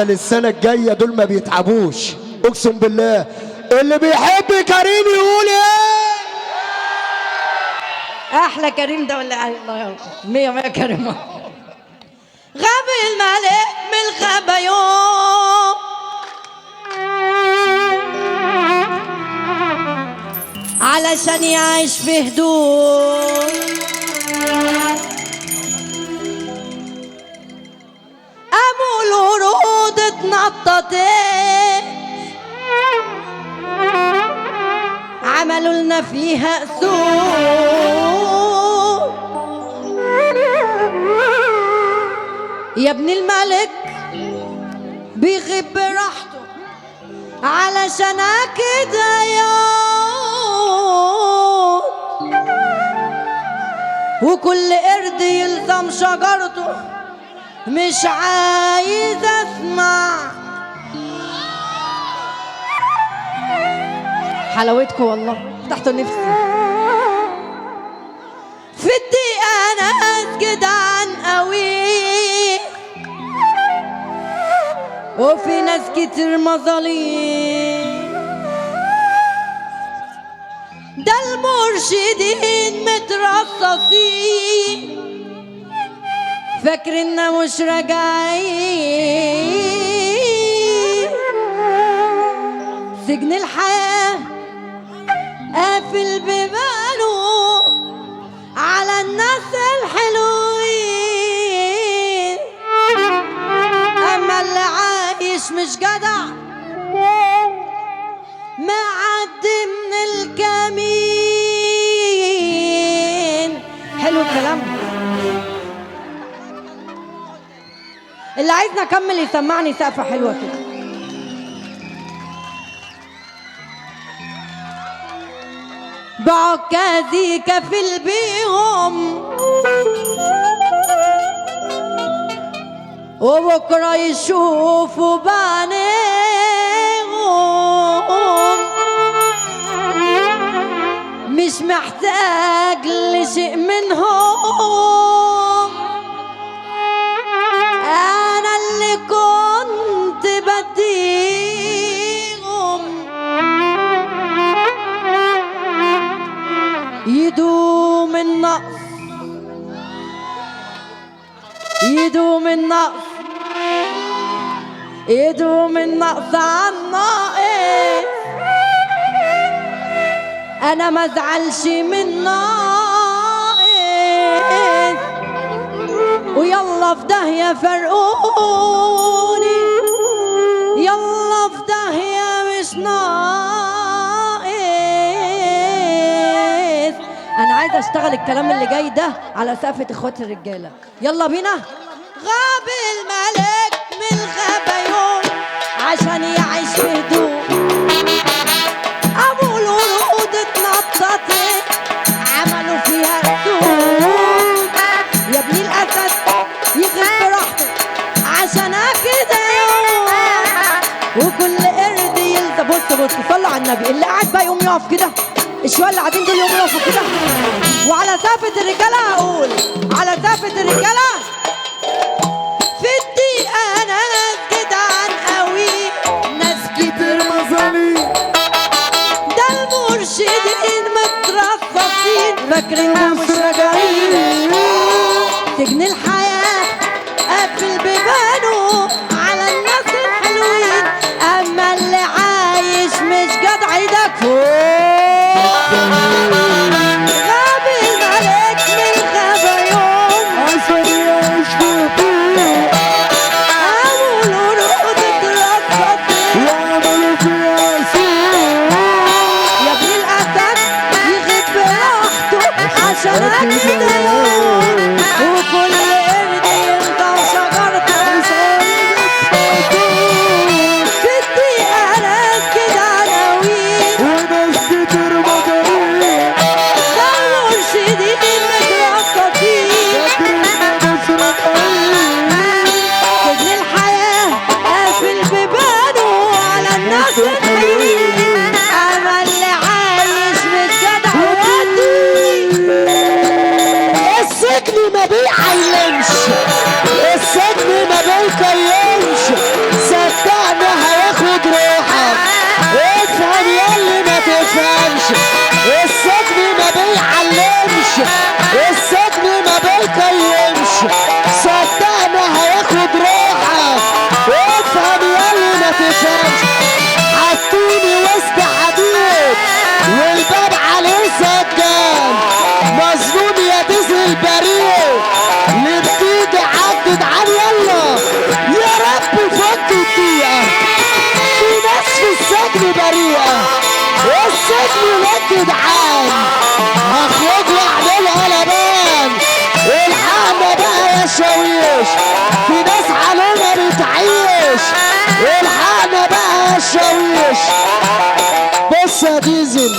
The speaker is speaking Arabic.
السنة الجاية دول ما بيتعبوش اقسم بالله. اللي بيحب كريم يقول ايه؟ احلى كريم ده ولا الله يا مية مية كريم. غاب الملك من الغبيون علشان يعيش في هدوء. قاموا الورود اتنططت عملوا لنا فيها سوء. يا ابن الملك بيغيب براحته علشان كده يوم، وكل قرد يلزم شجرته. مش عايز اسمع حلاوتكم والله فتحتوا نفسي. في الدقيقة ناس جدعان قوي وفي ناس كتير مظاليم. ده المرشدين مترصصين فاكرنا مش راجعين. سجن الحياة قافل بباله على الناس الحلوين، اما اللي عايش مش جدع معدي من الكمين. حلو الكلام. اللي عايزني اكمل يسمعني سقفه حلوه كده. بعكازي كفل بيهم وبكره يشوفوا بعينيهم. مش محتاج لشيء منهم، انا اللي كنت بديهم. يدوم النقص يدوم النقص يدوم النقص عن ناقص. انا ما ازعلش من ناقص، ويلا في داهية فرقوني، يلا في داهية مش ناقص. انا عايزه اشتغل الكلام اللي جاي ده على سقفة اخواتي الرجاله. يلا بينا. غاب الملك من الغبيون عشان يعيش في هدوء. ابو الورود اتنططت عملوا فيها سوء. يا ابن الاسد يغيب براحته عشان كده يوم، وكل قرد يلزم. بص صلوا على النبي. اللي قاعد بقى يقوم يقف كده، الشوية اللي قاعدين دول يقوموا يقفوا كده. وعلى سقفة الرجالة هقول، على سقفة الرجالة. في الدقيقة ناس جدعان قوي ناس كتير مظاليم. ده المرشدين مترصصين فاكريننا مش راجعين. سجن الحياة قافل ببانه على الناس الحلوين، اما اللي عايش مش جدع ايدك غاب الملك من الغبيون عشان يعيش في هدوء. قاموا الورود اترصصت وعملوا فيها سوء. يا ابن الاسد يغيب براحته عشان السجن ما بيعلمش، السجن ما بيقيمش، صدقنا هياخد روحك، افهم ياللي ما تفهمش. حطوني وسط حديد والباب عليه سجان، مظلوم يا ديزل بريء اللي بتيجي عدد عن يلا يا رب فك الدقيقة. في ناس في السجن بريئة، السجن لك جدعان، هخرج واعملها لبان، الحقنا بقى يا شاويش، في ناس علينا بتعيش، الحقنا بقى يا شاويش. بص يا ديزل